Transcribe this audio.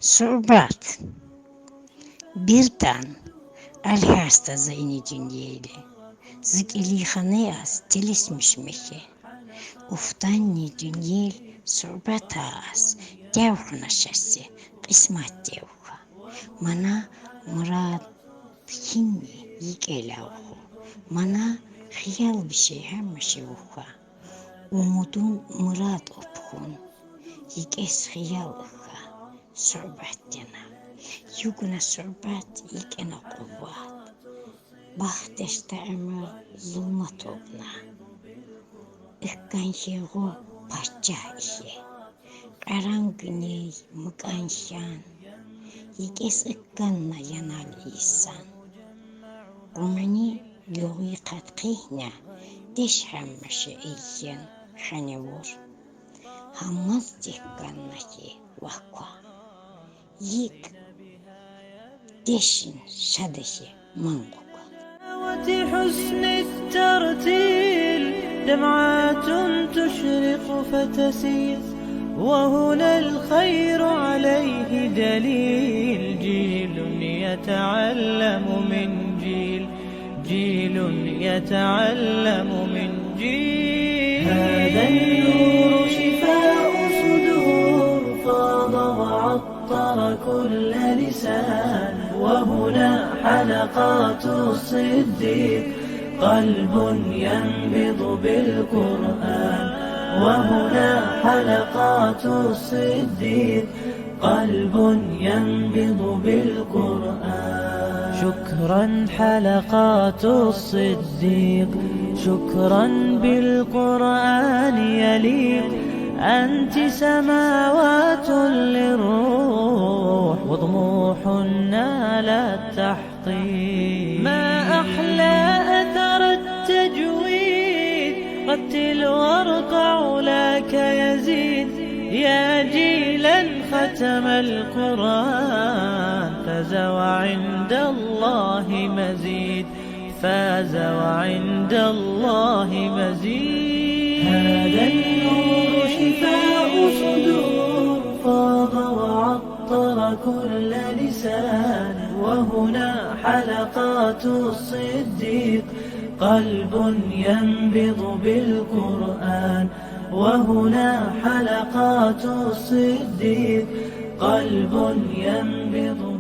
صعوبات. Birden الحاسة زيني جنيلي زكيلي خنياس تلسمش مشي وفتاني جنيل صعوباتاس تاوخنا شسي قسمات تاوخا منا مراد خيني يكيلاوخو منا خيال بشي همشي وخا ومدون مراد أبخون يكيس خيال أخا صعوباتنا يوكنا صعوبات يكنا قوات باختش تعمل ظلمتوبنا إكان شيغو باشايشي قرانقني مكانشان يكيس إكنا ينال إيسان ومني يوغي قد قينا ديش همشي إيجن خنور همزدك كنكي وكوا يك ديشن شدشي منقوكا حسن الترتيل دمعات تشرق فتسيل وهنا الخير عليه دليل جيل يتعلم من جيل جيل يتعلم من جيل هذا النور شفاء صدور فاض وعطر كل لسان وهنا حلقات الصديق قلب ينبض بالقرآن وهنا حلقات الصديق قلب ينبض بالقرآن شكرا حلقات الصديق شكرا بالقرآن يليق أنت سماوات للروح وطموح نال التحقيق ما أحلى أثر التجويد رتل وارقع لك يزيد يا جيلا ختم القرآن فاز وعند الله مزيد فاز وعند الله مزيد هذا النور شفاء صدور فاض وعطر كل لسان وهنا حلقات الصديق قلب ينبض بالقرآن وهنا حلقات الصديق قلب ينبض